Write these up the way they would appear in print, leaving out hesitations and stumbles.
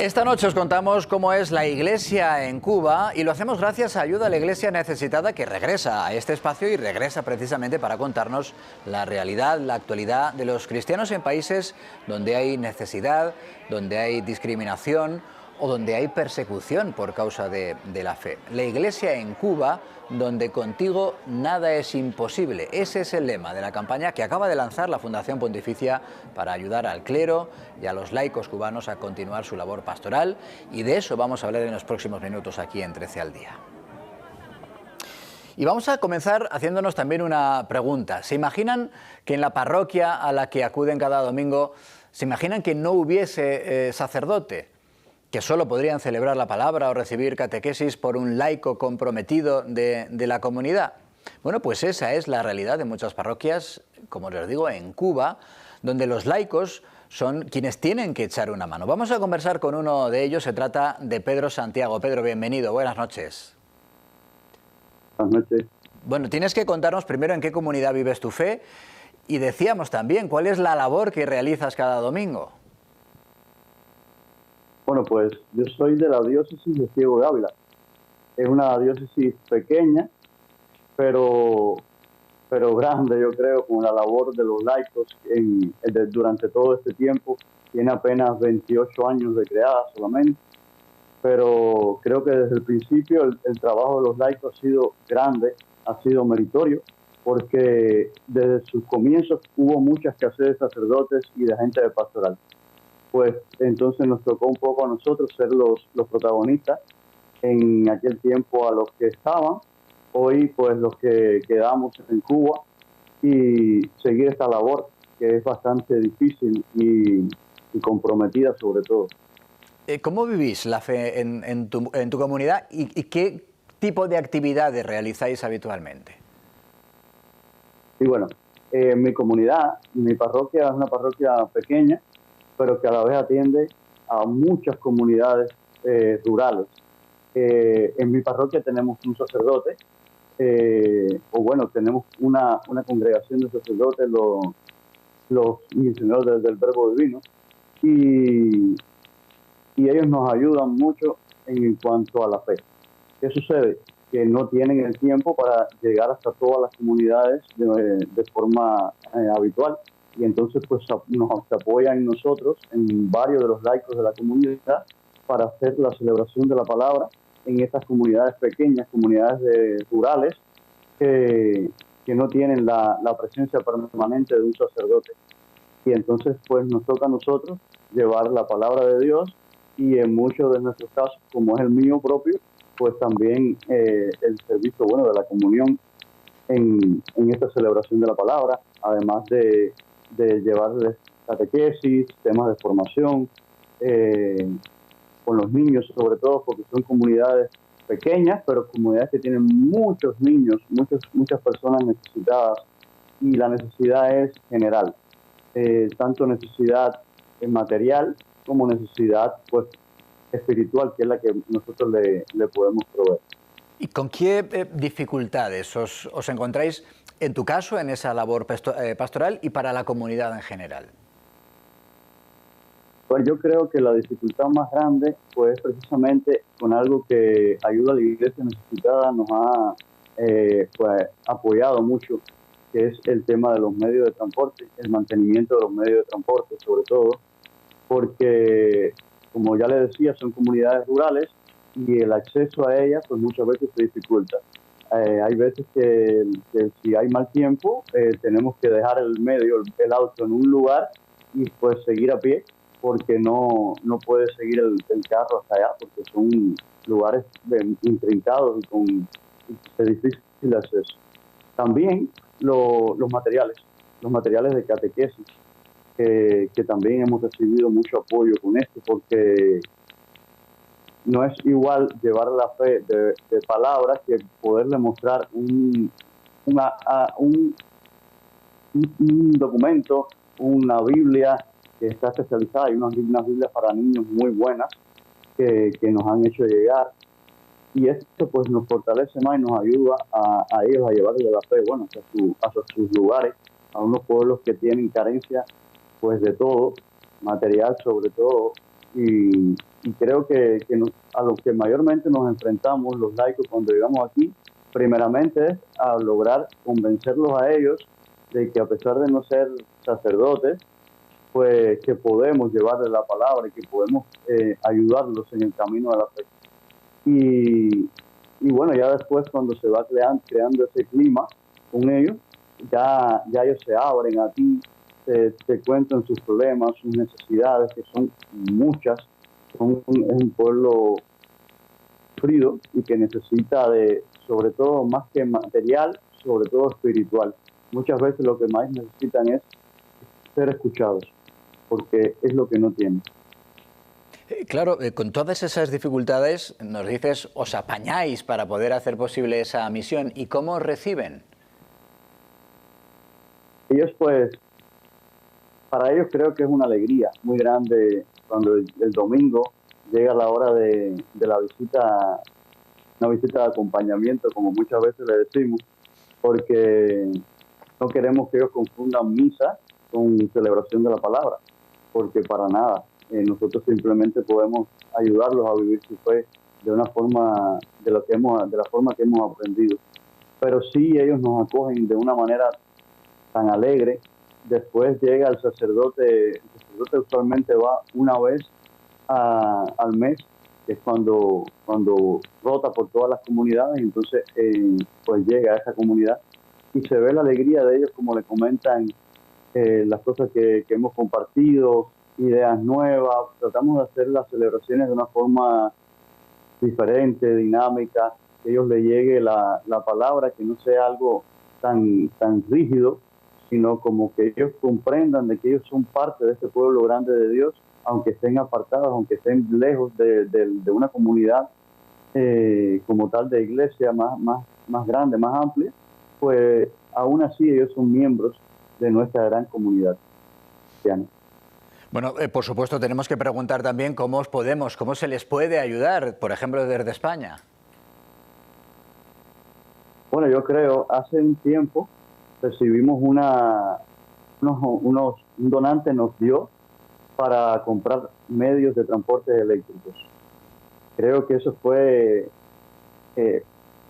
Esta noche os contamos cómo es la Iglesia en Cuba y lo hacemos gracias a Ayuda a la Iglesia Necesitada, que regresa a este espacio y regresa precisamente para contarnos la realidad, la actualidad de los cristianos en países donde hay necesidad, donde hay discriminación o donde hay persecución por causa de la fe. La Iglesia en Cuba, donde contigo nada es imposible. Ese es el lema de la campaña que acaba de lanzar la Fundación Pontificia para ayudar al clero y a los laicos cubanos a continuar su labor pastoral, y de eso vamos a hablar en los próximos minutos aquí en 13 al día. Y vamos a comenzar haciéndonos también una pregunta. ¿Se imaginan que en la parroquia a la que acuden cada domingo, se imaginan que no hubiese sacerdote? ¿Que solo podrían celebrar la palabra o recibir catequesis por un laico comprometido de la comunidad? Bueno, pues esa es la realidad de muchas parroquias, como les digo, en Cuba, donde los laicos son quienes tienen que echar una mano. Vamos a conversar con uno de ellos, se trata de Pedro Santiago. Pedro, bienvenido, buenas noches. Buenas noches. Bueno, tienes que contarnos primero en qué comunidad vives tu fe y decíamos también cuál es la labor que realizas cada domingo. Bueno, pues yo soy de la diócesis de Ciego de Ávila. Es una diócesis pequeña, pero grande, yo creo, con la labor de los laicos durante todo este tiempo. Tiene apenas 28 años de creada solamente, pero creo que desde el principio el trabajo de los laicos ha sido grande, ha sido meritorio, porque desde sus comienzos hubo mucha escasez de sacerdotes y de gente de pastoral. Pues entonces nos tocó un poco a nosotros ser los protagonistas en aquel tiempo a los que estaban, hoy pues los que quedamos en Cuba, y seguir esta labor que es bastante difícil y comprometida sobre todo. ¿Cómo vivís la fe en tu comunidad y qué tipo de actividades realizáis habitualmente? Y bueno, mi comunidad, mi parroquia es una parroquia pequeña, pero que a la vez atiende a muchas comunidades rurales. En mi parroquia tenemos un sacerdote, tenemos una congregación de sacerdotes, los misioneros del Verbo Divino, y ellos nos ayudan mucho en cuanto a la fe. ¿Qué sucede? Que no tienen el tiempo para llegar hasta todas las comunidades de forma habitual, y entonces pues nos apoyan en nosotros, en varios de los laicos de la comunidad, para hacer la celebración de la palabra en estas comunidades pequeñas, comunidades rurales, que no tienen la presencia permanente de un sacerdote. Y entonces pues nos toca a nosotros llevar la palabra de Dios, y en muchos de nuestros casos, como es el mío propio, pues también el servicio de la comunión en esta celebración de la palabra, además de llevarles catequesis, temas de formación, con los niños sobre todo, porque son comunidades pequeñas, pero comunidades que tienen muchos niños, muchas personas necesitadas, y la necesidad es general, tanto necesidad material como necesidad pues espiritual, que es la que nosotros le podemos proveer. ¿Y con qué dificultades os encontráis, en tu caso, en esa labor pastoral y para la comunidad en general? Pues yo creo que la dificultad más grande pues precisamente con algo que Ayuda a la Iglesia Necesitada nos ha apoyado mucho, que es el tema de los medios de transporte, el mantenimiento de los medios de transporte sobre todo, porque como ya le decía, son comunidades rurales y el acceso a ellas pues muchas veces se dificulta. Hay veces que si hay mal tiempo tenemos que dejar el auto en un lugar y pues seguir a pie, porque no puede seguir el carro hasta allá, porque son lugares intrincados y de difícil acceso. También los materiales de catequesis, que también hemos recibido mucho apoyo con esto, porque no es igual llevar la fe de palabras que poderle mostrar un documento, una Biblia que está especializada. Hay unas Biblias para niños muy buenas que nos han hecho llegar, y esto pues nos fortalece más y nos ayuda a ellos a llevarle la fe hacia sus lugares, a unos pueblos que tienen carencia pues de todo, material sobre todo, y creo que a lo que mayormente nos enfrentamos los laicos cuando llegamos aquí, primeramente es a lograr convencerlos a ellos de que a pesar de no ser sacerdotes, pues que podemos llevarles la palabra y que podemos ayudarlos en el camino de la fe. Y bueno, ya después cuando se va creando ese clima con ellos, ya ellos se abren a ti, te cuentan sus problemas, sus necesidades, que son muchas. Es un pueblo sufrido y que necesita de, sobre todo, más que material, sobre todo espiritual. Muchas veces lo que más necesitan es ser escuchados, porque es lo que no tienen. Claro, con todas esas dificultades, nos dices, os apañáis para poder hacer posible esa misión. ¿Y cómo os reciben? Ellos pues, para ellos creo que es una alegría muy grande cuando el domingo llega la hora de la visita, una visita de acompañamiento, como muchas veces le decimos, porque no queremos que ellos confundan misa con celebración de la palabra, porque para nada. Nosotros simplemente podemos ayudarlos a vivir su fe de una forma, de la forma que hemos aprendido. Pero sí ellos nos acogen de una manera tan alegre. Después llega el sacerdote usualmente va una vez al mes, que es cuando rota por todas las comunidades, y entonces pues llega a esa comunidad y se ve la alegría de ellos, como le comentan las cosas que hemos compartido, ideas nuevas. Tratamos de hacer las celebraciones de una forma diferente, dinámica, que a ellos les llegue la palabra, que no sea algo tan rígido, sino como que ellos comprendan de que ellos son parte de este pueblo grande de Dios, aunque estén apartados, aunque estén lejos de una comunidad como tal de iglesia más grande, más amplia, pues aún así ellos son miembros de nuestra gran comunidad cristiana. Bueno, por supuesto tenemos que preguntar también cómo cómo se les puede ayudar, por ejemplo, desde España. Bueno, yo creo, hace un tiempo recibimos un donante nos dio para comprar medios de transporte eléctricos. Creo que eso fue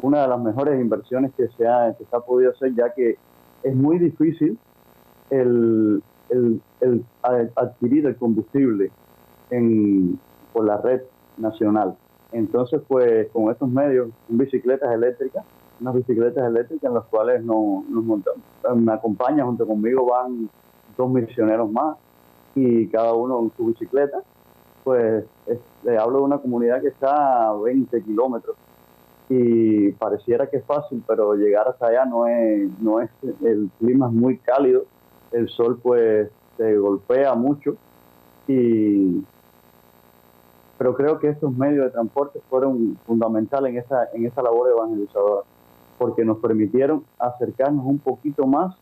una de las mejores inversiones que se ha podido hacer, ya que es muy difícil el adquirir el combustible por la red nacional. Entonces, pues con estos medios, unas bicicletas eléctricas en las cuales nos montamos. Me acompaña, junto conmigo van 2 misioneros más y cada uno en su bicicleta. Pues hablo de una comunidad que está a 20 kilómetros y pareciera que es fácil, pero llegar hasta allá no es, el clima es muy cálido, el sol pues se golpea mucho, pero creo que estos medios de transporte fueron fundamentales en esa labor evangelizadora, porque nos permitieron acercarnos un poquito más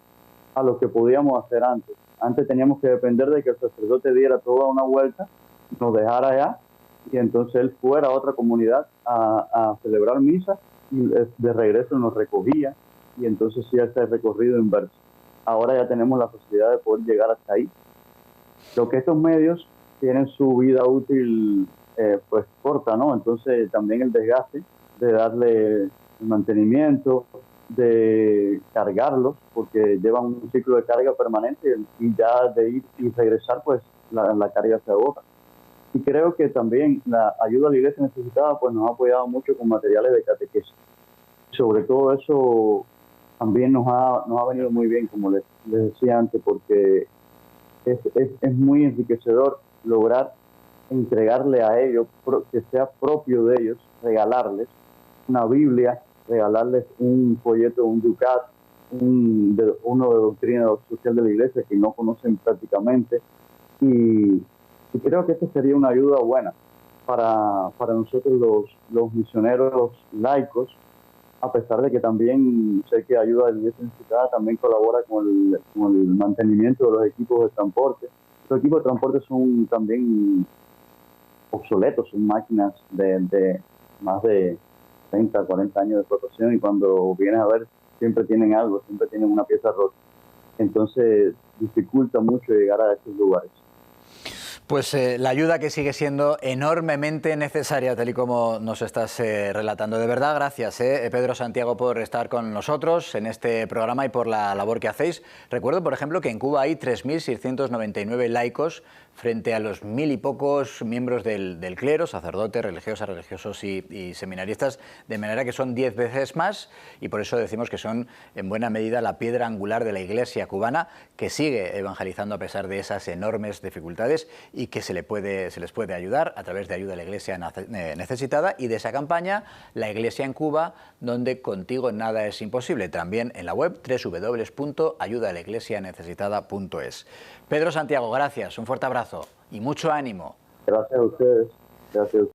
a lo que podíamos hacer antes. Antes teníamos que depender de que el sacerdote diera toda una vuelta, nos dejara allá, y entonces él fuera a otra comunidad a celebrar misa, y de regreso nos recogía, y entonces sí hace el recorrido inverso. Ahora ya tenemos la facilidad de poder llegar hasta ahí. Lo que estos medios tienen su vida útil pues corta, ¿no? Entonces también el desgaste de darle el mantenimiento, de cargarlos, porque llevan un ciclo de carga permanente y ya de ir y regresar, pues la carga se agota. Y creo que también la ayuda a la iglesia necesitada pues nos ha apoyado mucho con materiales de catequesis. Sobre todo eso también nos ha venido muy bien, como les decía antes, porque es muy enriquecedor lograr entregarle a ellos, que sea propio de ellos, regalarles una Biblia, regalarles un folleto, un Yucat, uno de doctrina social de la iglesia que no conocen prácticamente. Y creo que esta sería una ayuda buena para nosotros los misioneros laicos, a pesar de que también sé que ayuda de la iglesia necesitada, también colabora con el mantenimiento de los equipos de transporte. Los equipos de transporte son también obsoletos, son máquinas de más de 30, 40 años de explotación, y cuando vienes a ver siempre tienen algo, siempre tienen una pieza rota. Entonces dificulta mucho llegar a estos lugares. Pues la ayuda que sigue siendo enormemente necesaria, tal y como nos estás relatando. De verdad, gracias, Pedro Santiago, por estar con nosotros en este programa y por la labor que hacéis. Recuerdo, por ejemplo, que en Cuba hay 3.699 laicos frente a los 1.000 y pocos miembros del clero, sacerdotes, religiosas, religiosos y seminaristas, de manera que son 10 veces más, y por eso decimos que son en buena medida la piedra angular de la Iglesia cubana, que sigue evangelizando a pesar de esas enormes dificultades y que se les puede ayudar a través de Ayuda a la Iglesia Necesitada y de esa campaña La Iglesia en Cuba, donde contigo nada es imposible, también en la web www.ayudalaiglesianecesitada.es. Pedro Santiago, gracias, un fuerte abrazo y mucho ánimo. Gracias a ustedes. Gracias.